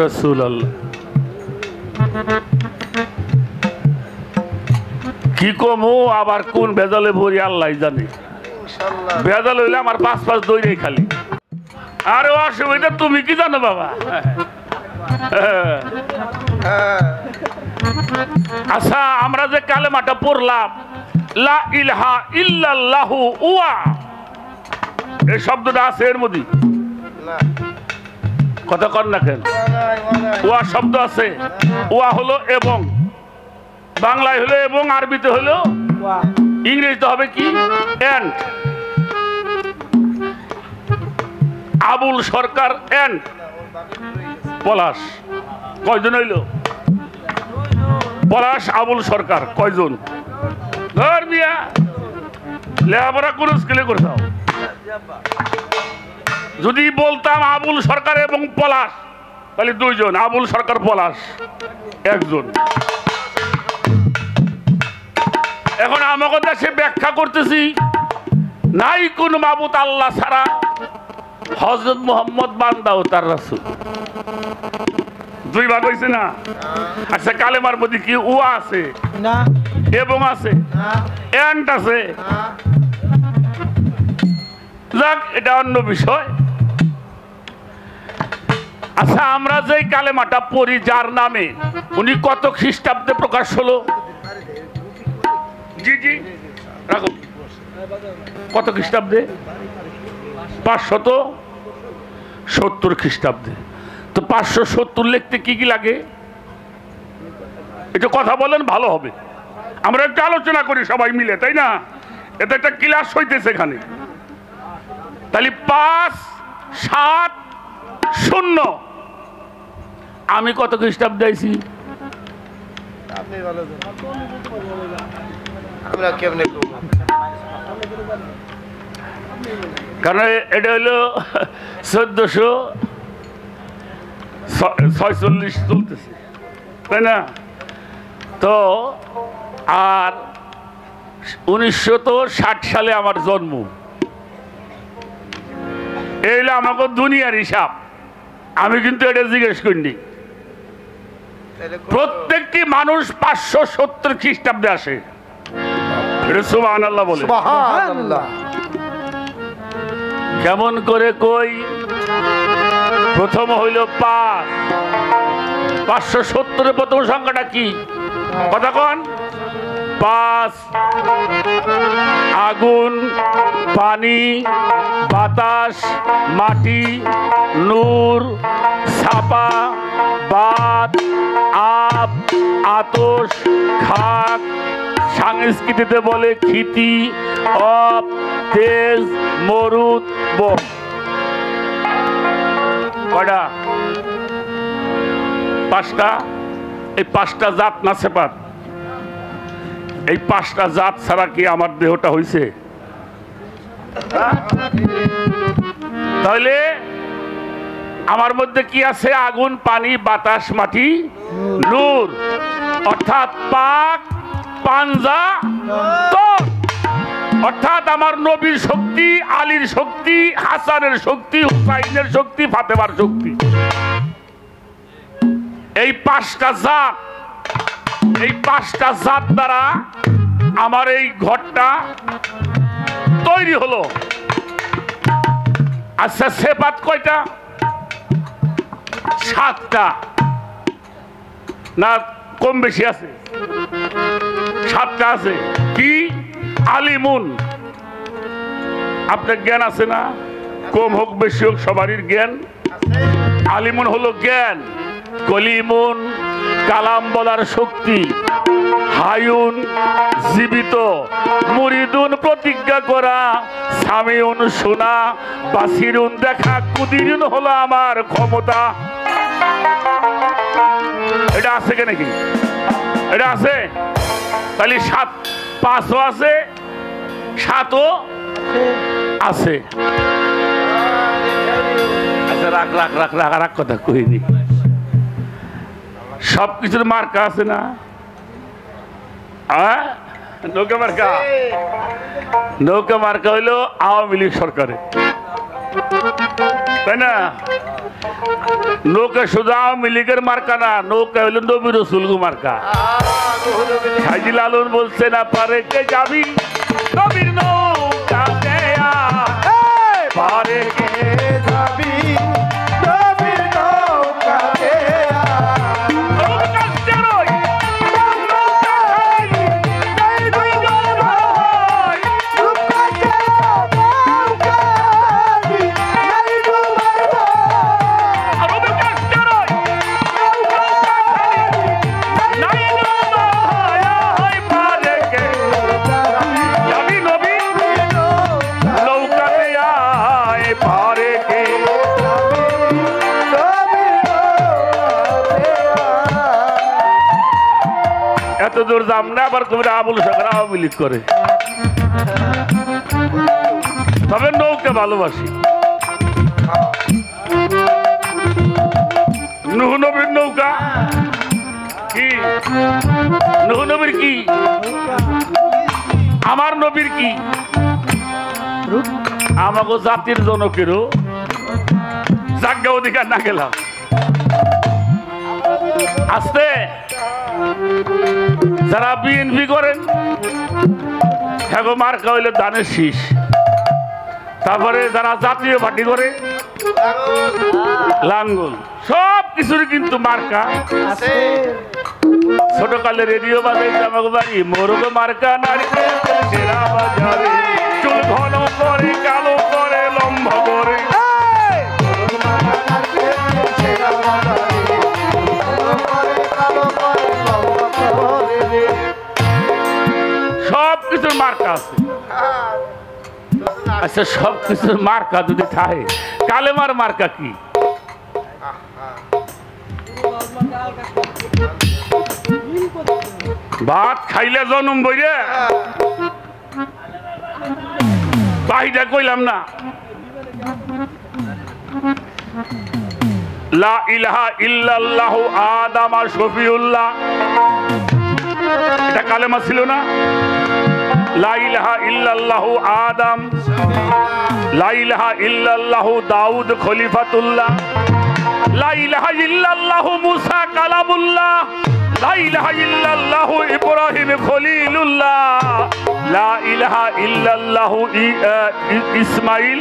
Speaker 1: রাসূলুল্লাহ কি কমু আবার কোন বেজালে ভরি আল্লাহ জানে
Speaker 2: ইনশাআল্লাহ
Speaker 1: বেজাল হইলে আমার পাঁচ দৌড়ে খালি আরে অসুবিধা তুমি কি জানো বাবা
Speaker 2: হ্যাঁ
Speaker 1: আচ্ছা আমরা যে কালেমাটা পড়লাম লা ইলাহা ইল্লাল্লাহু ওয়া এই শব্দটা আছে এর মধ্যে
Speaker 2: না
Speaker 1: কথা কর না কেন
Speaker 2: নাই
Speaker 1: ওয়া শব্দ আছে ওয়া হলো এবং বাংলায় হলো এবং আরবিতে হলো ইংরেজিতে হবে কি এন্ড আবুল সরকার এন্ড পলাশ কয়জন হইল পলাশ আবুল সরকার কয়জন ধর মিয়া লেখাপড়া কোন স্কুলে করতাম যদি বলতাম আবুল সরকার এবং পলাশ তাহলে দুইজন আবুল সরকার পলাশ একজন এখন আমাকে দেশে ব্যাখ্যা করতেছি নাই কোন মাবুদ আল্লাহ ছাড়া হযরত মুহাম্মদ বান্দা ও তার রাসূল দুই ভাগ হইছে না আচ্ছা কালেমার মধ্যে কি ওয়া আছে
Speaker 2: না
Speaker 1: এবং আছে
Speaker 2: না
Speaker 1: এন্ড আছে
Speaker 2: না
Speaker 1: যাক এটা অন্য বিষয় আচ্ছা আমরা যে কালেমাটা পড়ি যার নামে উনি কত খ্রিস্টাব্দে প্রকাশ হলো জি জি রাখো কত খ্রিস্টাব্দে 570 খ্রিস্টাব্দে। তো 570 লিখতে কি কি লাগে একটু কথা বলেন, ভালো হবে। আমরা একটু আলোচনা করি সবাই মিলে, তাই না? এটা একটা ক্লাস হইতেছে এখানে। তাহলে 570 আমি কত খ্রিস্টাব্দে আইছি? কারণ এটা হলো 1446 চলতেছে, তাই না? তো আর 1960 সালে আমার জন্ম। এই হলো আমাকে দুনিয়ার হিসাব। আমি কিন্তু এটা জিজ্ঞেস করিনি। প্রত্যেকটি মানুষ 570 খ্রিস্টাব্দে আসে। সুবহানাল্লাহ বলে।
Speaker 2: সুবহানাল্লাহ।
Speaker 1: কেমন করে কই? প্রথম হইল 5, 570 প্রথম সংখ্যাটা কি? কথা কন। 5 আগুন, পানি, বাতাস, মাটি, নূর, ছাপা, বাত, আপ, আতস, খাক, সংস্কৃতিতে বলে ক্ষিতি, অপ, তেজ, মরুদ, বোম। কয়টা? 5টা। এই 5টা জাত না সেপাত? এই 5টা জাত ছাড়া কি আমার দেহটা হইছে? তাহলে আমার মধ্যে কি আছে? আগুন, পানি, বাতাস, মাটি, নূর, অর্থাৎ পাক, পাঞ্জা, তর। অর্থাৎ আমার নবীর শক্তি, আলীর শক্তি, হাসানের শক্তি, হুসাইনের শক্তি, ফাতেমার শক্তি। এই 5টা জাত, এই 5টা জাত দ্বারা আমার এই ঘরটা তৈরি হলো। আচ্ছা, সেপাত কয়টা? 7টা না কম বেশি আছে? 7টা আছে। কি? আলিমুন। আপনার জ্ঞান আছে না? কম হোক বেশি হোক সবারই জ্ঞান। আলিমুন হলো জ্ঞান। কলিমুন কালাম বলার শক্তি। হায়ুন জীবিত। মুরিদুন প্রতিজ্ঞা করা। সামিউন শোনা। বাসিরুন দেখা। কুদিরুন হলো আমার ক্ষমতা। এটা আছে কে নাকি? এটা আছে? তাহলে 5ও আছে, 7ও আছে। আচ্ছা, রাখ কথা কইনি। সবকিছুর মার্কা আছে না? নৌকা মার্কা। নৌকা মার্কা হইলো আওয়ামী লীগ সরকারে, তাই না? নৌকা শুধু আওয়ামী লীগের মার্কা না, নৌকা হইলো নবী রাসূল মার্কা। সাইজি লালন বলছে না পারে কে যাবি নবীর নৌকা দেয়া, পারে কে
Speaker 2: যাবি নবীর নৌকা দেয়া।
Speaker 1: এত দূর যাম না, আবার কবিরা আবুল সরকার আওয়ামী লীগ করে। তবে নৌকা ভালোবাসি। নূহ নবীর নৌকা কি? নূহ নবীর কি? আমার নবীর কি? আমাকে জাতির জনকেরও জায়গা অধিকার না গেলাম। আসতে যারা বিএনপি করেন হ্যাঁ মার্কা হইলে ধানের শীষ। তারপরে যারা জাতীয় পার্টি করে লাঙ্গল। সব কিছুরই কিন্তু মার্কা আছে। ছোটকালে রেডিও বাজাইতে আমাকে বাড়ি মোরগ মার্কা নারী চুল ঘন করে কালো করে লম্বা মার্কা আছে। আচ্ছা সব কিছুর মার্কা যদি থাকে, কালেমার মার্কা কি? ভাত খাইলে জনম বইরে বাহিটা কইলাম না, লা ইলাহা ইল্লাল্লাহু আদাম আর শফিউল্লাহ, এটা কালেমা ছিল না? লা ইলাহা ইল্লাল্লাহু আদম, লা ইলাহা ইল্লাল্লাহু দাউদ খলিফাতুল্লাহ, লা ইলাহা ইল্লাল্লাহু মুসা কালামুল্লাহ, লা ইলাহা ইল্লাল্লাহু ইব্রাহিম খলিলুল্লাহ, লা ইলাহা ইল্লাল্লাহু ইসমাইল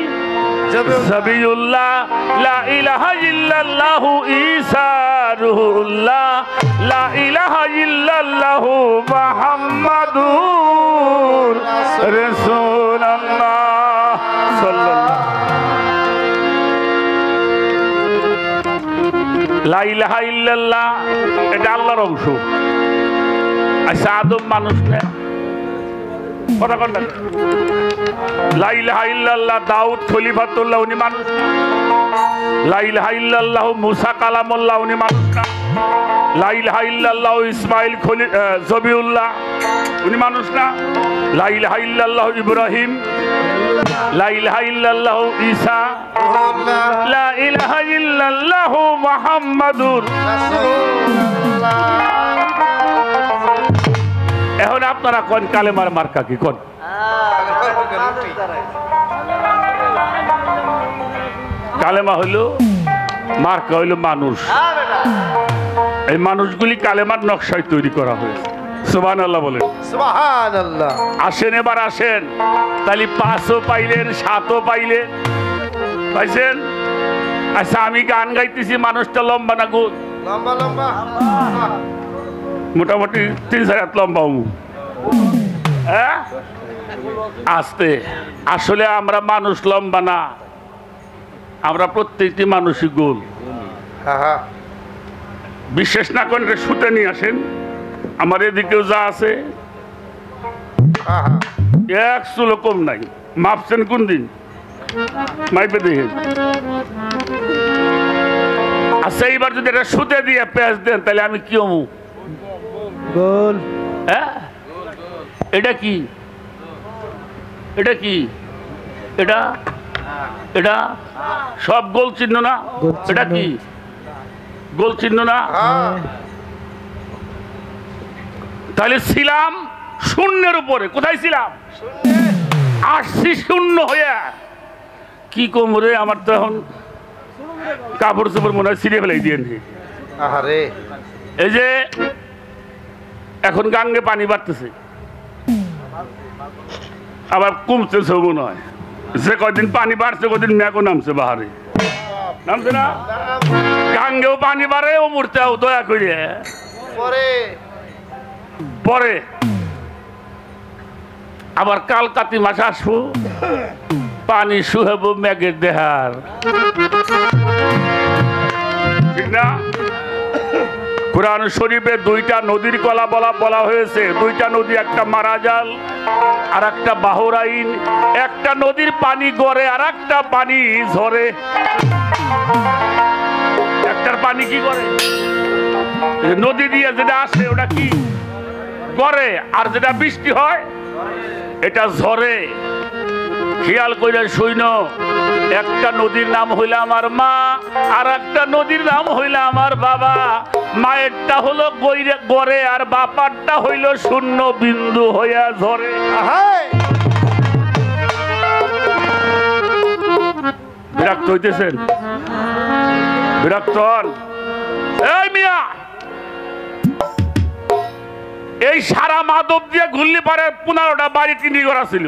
Speaker 1: জবিউল্লাহ, লা ইলাহা ইল্লাল্লাহু ঈসা রুহুল্লাহ, লা ইলাহা ইল্লাল্লাহু মুহাম্মাদুর রাসূলুল্লাহ সাল্লাল্লাহু। লা ইলাহা ইল্লাল্লাহ এটা আল্লাহর অংশ। আচ্ছা আদম মানুষ না, কথা কন না। লা ইলাহা ইল্লাল্লাহ দাউদ খলিফাতুল্লাহ, উনি মানুষ না। লা ইলাহা ইল্লাল্লাহ মুসা কালামুল্লাহ, উনি মানুষ না। লা ইলাহা ইল্লাল্লাহ ইসমাইল জবিউল্লাহ, উনি মানুষ না। লা ইলাহা ইল্লাল্লাহ ইব্রাহিম, লা ইলাহা ইল্লাল্লাহ ঈসা, লা ইলাহা ইল্লাল্লাহ মুহাম্মাদুর রাসূলুল্লাহ। এখন আপনারা কোন কালেমার মার্কা কি কোন? কালেমা হইল মার্কা হইল মানুষ। এই মানুষগুলি কালেমার নকশায় তৈরি করা হয়েছে। সুবহানাল্লাহ বলেন।
Speaker 2: সুবহানাল্লাহ।
Speaker 1: আসেন এবার আসেন, তাহলে 5ও পাইলেন, 7ও পাইলেন, পাইছেন? আচ্ছা আমি গান গাইতেছি, মানুষটা লম্বা না গুণ?
Speaker 2: লম্বা লম্বা,
Speaker 1: মোটামুটি 3-4 হাত লম্বা। হ্যাঁ আস্তে, আসলে আমরা মানুষ লম্বা না, আমরা প্রত্যেকটি মানুষই গোল। বিশ্বাস না করেন শুতে নিয়ে আসেন, আমার এদিকেও যা আছে এক চুলো কম নাই। মাপছেন কোন দিন? মাইপে দেখেন। আচ্ছা এইবার যদি এটা শুতে দিয়ে পেঁয়াজ দেন তাহলে আমি কি হবো?
Speaker 2: গোল।
Speaker 1: হ্যাঁ এটা কি? এটা কি? এটা এটা সব গোল চিহ্ন না? এটা কি গোল চিহ্ন না? তাহলে ছিলাম শূন্যের উপরে। কোথায় ছিলাম? আসছি শূন্য হয়ে। কি কম রে, আমার তো এখন কাপড় চোপড় মনে হয় ছিঁড়ে ফেলাই দিয়ে। এই যে এখন গাঙ্গে পানি বাড়তেছে, আবার কমছে মনে হয়। যে কদিন পানি বাড়ছে কদিন মেঘও নামছে, বাহারে নামছে না? গাঙ্গেও পানি বাড়ে, ও মুহূর্তেও দয়া করে পরে আবার কাল কাতি মাস আসবো, পানি শুহাব মেঘের দেহার, ঠিক না? কুরআন শরীফে 2টা নদীর কথা বলা হয়েছে। 2টা নদী, একটা মারাজাল আর একটা বাহরাইন। একটা নদীর পানি গড়ে আর একটা পানি ঝরে। একটার পানি কি করে? নদী দিয়ে যেটা আসে ওটা কি গড়ে, আর যেটা বৃষ্টি হয় এটা ঝরে। খেয়াল করে শুইন, একটা নদীর নাম হইল আমার মা, আর একটা নদীর নাম হইল আমার বাবা। মায়েরটা হলো গড়ে আর বাপারটা হইল শূন্য বিন্দু হইয়া ঝরে। বিরক্ত হইতেছেন? বিরক্ত হন? এই মিয়া, এই সারা মাধব দিয়ে ঘুরলি পারে 15টা বাড়ি কিনি করা ছিল।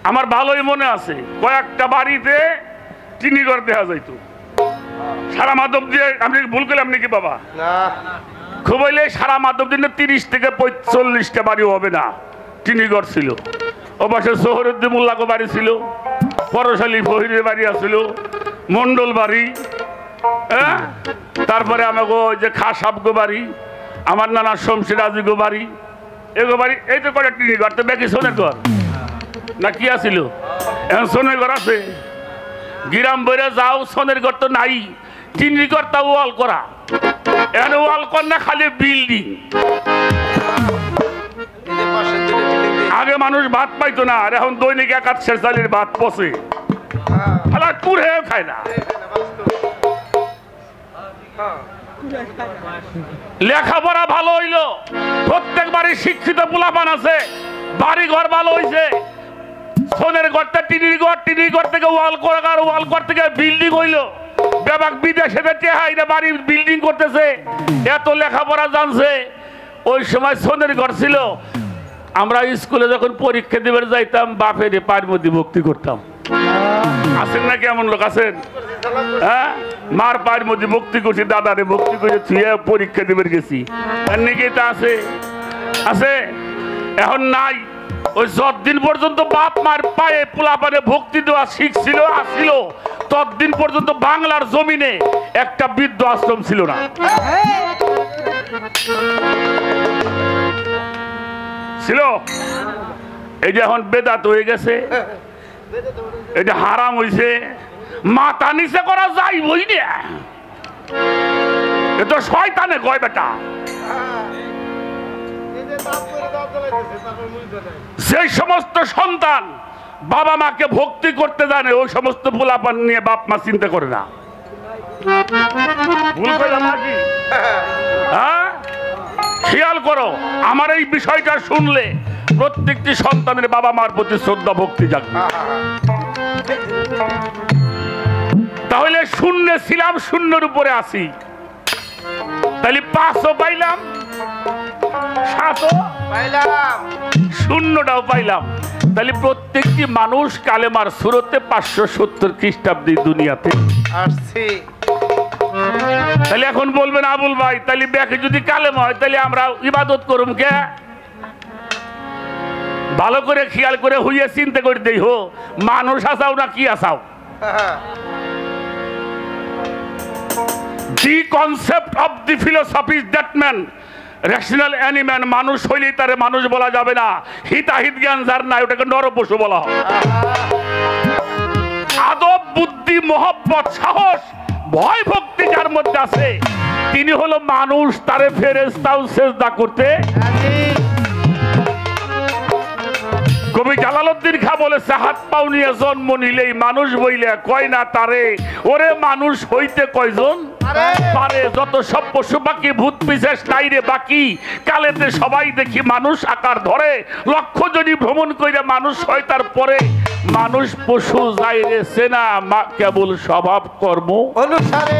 Speaker 1: আমার ভালোই মনে আছে, কয়েকটা বাড়িতে চিনি ঘর দেখা যাইত সারা মাধব দিয়ে। আমি ভুল করলাম নাকি বাবা? খুব হইলে সারা মাধব দিনে 30 থেকে 45টা বাড়িও হবে না, চিনি ঘর ছিল। ও পাশে সোহরুদ্দিন মোল্লাকে বাড়ি ছিল, পরশালী ফহিরের বাড়ি আছিল, মন্ডল বাড়ি, হ্যাঁ, তারপরে আমাকে ওই যে খাস সাবগো বাড়ি, আমার নানা শমশের আজিগো বাড়ি, এগো বাড়ি এই তো কটা টিনি ঘর তো বেশি সোনের ঘর না কি আছিল এখন সোনের ঘর আছে গিরাম বইরে যাও সোনের ঘর তো নাই টিনি ঘর তা ওয়াল করা এখন ওয়াল কর না খালি বিল্ডিং আগে মানুষ ভাত পাইতো না আর এখন দৈনিক 1/8 চালের ভাত পচে খালা কুড়ে খায় না লেখাপড়া ভালো হইলো প্রত্যেক বাড়ি শিক্ষিত পোলাপান আছে বাড়ি ঘর ভালো হইছে সোনের ঘরটা টিনির ঘর থেকে ওয়াল করা থেকে বিল্ডিং হইলো ব্যাপক বিদেশে বাড়ি বিল্ডিং করতেছে এত লেখাপড়া জানছে ওই সময় সোনের ঘর ছিল আমরা স্কুলে যখন পরীক্ষা দিবার যাইতাম বাপের পায়ের মধ্যে ভক্তি করতাম আছেন না কেমন লোক আছেন হ্যাঁ মার পায়ের মধ্যে ভক্তি করছি দাদারে ভক্তি করে থুয়ে পরীক্ষা দিবার গেছি নাকি তা আছে আছে এখন নাই ওই যতদিন পর্যন্ত বাপ মার পায়ে পোলাপানে ভক্তি দেওয়া শিখছিল আসছিল ততদিন পর্যন্ত বাংলার জমিনে একটা বৃদ্ধ আশ্রম ছিল না ছিল এই যে এখন বেদাত হয়ে গেছে এটা হারাম হইছে মাথা নিচে করা যাইবই না এ তো শয়তানে কয় বেটা যে সমস্ত সন্তান বাবা মাকে ভক্তি করতে জানে ওই সমস্ত পোলাপান নিয়ে বাপ মা চিন্তা করে না ভুল করলাম নাকি হ্যাঁ খেয়াল করো আমার এই বিষয়টা শুনলে প্রত্যেকটি সন্তানের বাবা মার প্রতি শ্রদ্ধা ভক্তি জাগবে তাহলে শূন্যে ছিলাম শূন্যের উপরে আসি তাহলে 5ও পাইলাম 7ও পাইলাম শূন্যটাও পাইলাম তাহলে প্রত্যেকটি মানুষ কালেমার সুরতে 570 খ্রিস্টাব্দে দুনিয়াতে আসছে তাহলে এখন বলবেন আবুল ভাই তাহলে ব্যাকে যদি কালেমা হয় তাহলে আমরা ইবাদত করুম কে ভালো করে খেয়াল করে হইয়া চিন্তা করে দেই হো মানুষ আসাও না কি আসাও The concept of the philosophy is that man rational animal মানুষ হইলেই তারে মানুষ বলা যাবে না হিতাহিত জ্ঞান যার নাই ওটাকে নরপশু বলা হয় আদব বুদ্ধি মহব্বত সাহস ভয় ভক্তি যার মধ্যে আছে তিনি হলো মানুষ তারে ফেরেশতাও সেজদা করতে কবি জালালউদ্দিন খাঁ বলেছে হাত পাও নিয়ে জন্ম নিলেই মানুষ বইলে কয় না তারে ওরে মানুষ হইতে কয়জন পারে যত সব পশু পাখি ভূত পিশাচ নাই রে বাকি কালেতে সবাই দেখি মানুষ আকার ধরে লক্ষ জনই ভ্রমণ কইরা মানুষ হয় তার পরে মানুষ পশু যায় রে সেনা কেবল স্বভাব কর্ম অনুসারে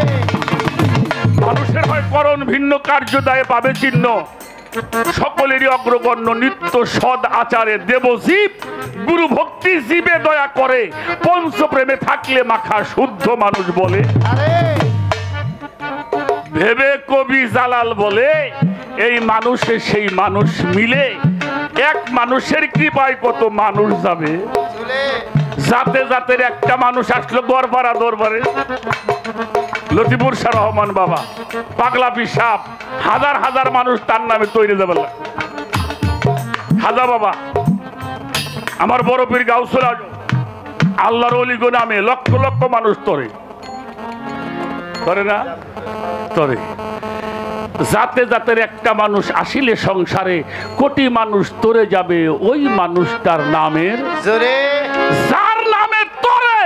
Speaker 1: মানুষের হয় করণ ভিন্ন কার্য দায়ে পাবে চিহ্ন সকলেরই অগ্রগণ্য নিত্য সদ আচারে দেবজীব গুরু ভক্তি জীবে দয়া করে পঞ্চপ্রেমে থাকলে মাখা শুদ্ধ মানুষ বলে ভেবে কবি জালাল বলে এই মানুষে সেই মানুষ মিলে এক মানুষের কৃপায় কত মানুষ যাবে জাতে জাতের একটা মানুষ আসলো দরবারা দরবারে লতিফুর শাহ রহমান বাবা পাগলা পিসাব হাজার হাজার মানুষ তার নামে তৈরি যাবে হাজা বাবা আমার বড় পীর গাউসুল আজম আল্লাহর ওলি গো নামে লক্ষ লক্ষ মানুষ তরে না তরে জাতে জাতের একটা মানুষ আসিলে সংসারে কোটি মানুষ তরে যাবে ওই মানুষটার নামের জোরে যার নামে তরে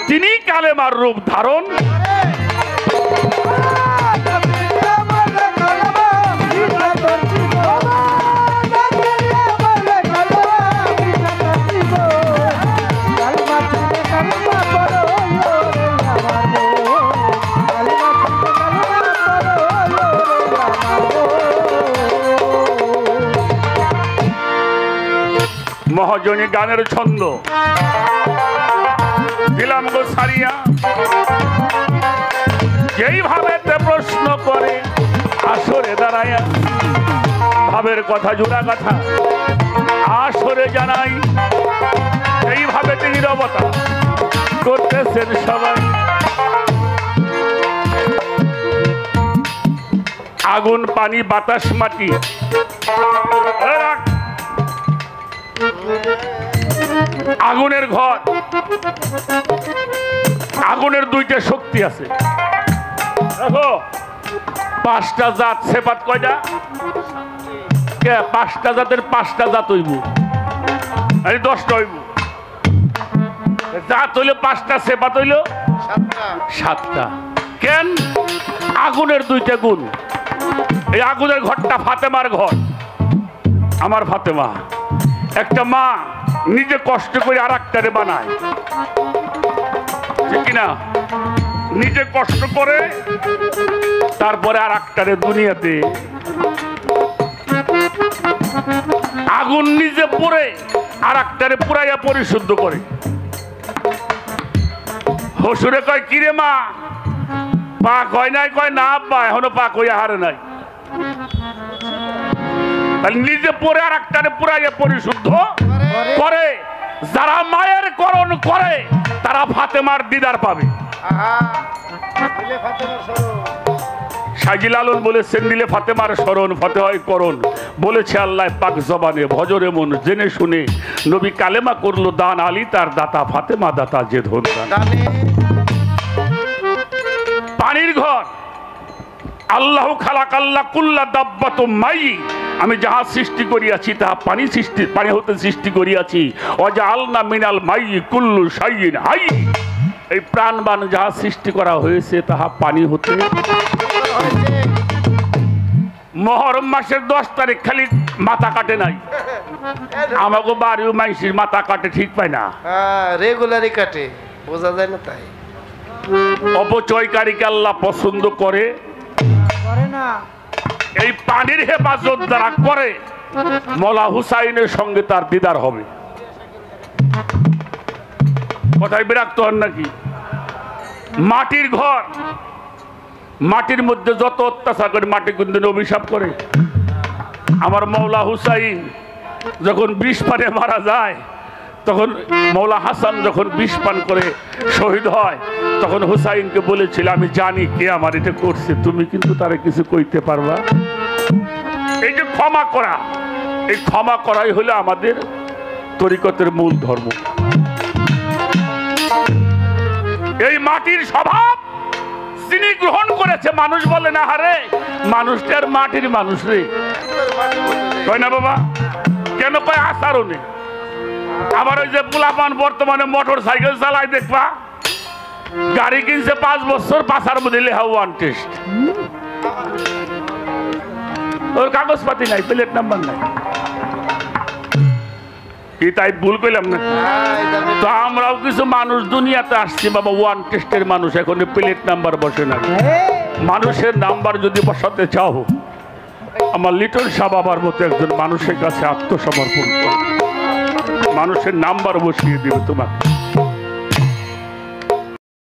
Speaker 1: তিনি কালেমার রূপ ধারণ মহাজনী গানের ছন্দ দিলাম গো সারিয়া যেইভাবে প্রশ্ন করে আসরে দাঁড়ায়া ভাবের কথা জোড়া কথা আসরে জানাই এইভাবে নীরবতা করতেছেন সবাই আগুন পানি বাতাস মাটি আগুনের ঘর, আগুনের দুইটা শক্তি আছে। দেখো 5টা জাত, সেপাত কয়টা? 5টা জাতের 5টা জাত হইব, 10টা হইব। জাত হইল 5টা, সেপাত হইল 7টা। কেন? আগুনের দুইটা গুণ। এই আগুনের ঘরটা ফাতেমার ঘর। আমার ফাতেমা, একটা মা নিজে কষ্ট করে আর একটারে বানায়, ঠিক কিনা? নিজে কষ্ট করে তারপরে আর একটারে দুনিয়াতে। আগুন নিজে পড়ে আর একটারে পুরাইয়া পরিশুদ্ধ করে। হসুরে কয়, কিরে মা পাক হয় নাই? কয় না আব্বা, এখনো পাক হইয়া হারে নাই। নিজে পরে আর একটারে পুরাইয়া পরিশুদ্ধ করে। যারা মায়ের করণ করে তারা ফাতেমার দিদার পাবে। সাইজি লালন বলেছেন, নিলে ফাতেমার শরণ, ফতে হয় করণ। বলেছে আল্লাহ পাক জবানে, ভজরে মন জেনে শুনে নবী কালেমা করলো দান, আলী তার দাতা, ফাতেমা দাতা যে ধন দান। পানির ঘর, আল্লাহ খালাক আল্লাহ কুল্লা দাব্বাত মাই, আমি যাহা সৃষ্টি করিয়াছি তাহা পানি সৃষ্টি, পানি হতে সৃষ্টি করিয়াছি। অজা আলনা মিনাল মাই কুল্লু সাইয়িন হাই, এই প্রাণবান যাহা সৃষ্টি করা হয়েছে তাহা পানি হতে। মহরম মাসের 10 তারিখ খালি মাথা কাটে নাই, আমাকে বাড়িও মাইসির মাথা কাটে, ঠিক পায় না,
Speaker 2: রেগুলারই কাটে, বোঝা যায় না। তাই
Speaker 1: অপচয়কারীকে আল্লাহ পছন্দ করে
Speaker 3: না।
Speaker 1: এই পানির হেফাজত যারা করে, মৌলা হুসাইনের সঙ্গে তার দিদার হবে। কথায় বিরক্ত হন নাকি? মাটির ঘর, মাটির মধ্যে যত অত্যাচার করে মাটি কিন্তু অভিশাপ করে। আমার মৌলা হুসাইন যখন 20 পানে মারা যায়, তখন মৌলা হাসান যখন 20 পান করে শহীদ হয়, তখন হুসাইনকে বলেছিল, আমি জানি কে আমার এটা করছে, তুমি কিন্তু তারে কিছু কইতে পারবা। এই যে ক্ষমা করা, এই ক্ষমা করাই হলো আমাদের তরিকতের মূল ধর্ম। এই মাটির স্বভাব যিনি গ্রহণ করেছে, মানুষ বলে না হারে মানুষটার মাটির মানুষ রে, কয় না বাবা? কেন কয়? আচরণে। আবার ওই যে পোলাপান বর্তমানে মোটর সাইকেল চালায়, দেখবা গাড়ি কিনছে 5 বছর, পাশার মধ্যে লেখা 1 টেস্ট, ওর কাগজপাতি নাই, প্লেট নাম্বার নাই। কি তাই ভুল করলাম না? তো আমরাও কিছু মানুষ দুনিয়াতে আসছি বাবা 1 টেস্টের মানুষ, এখন প্লেট নাম্বার বসে না। মানুষের নাম্বার যদি বসাতে চাও, আমার লিটন শাহ বাবার মতো একজন মানুষের কাছে আত্মসমর্পণ করো, মানুষের নাম্বার বসিয়ে দিবে তোমাকে।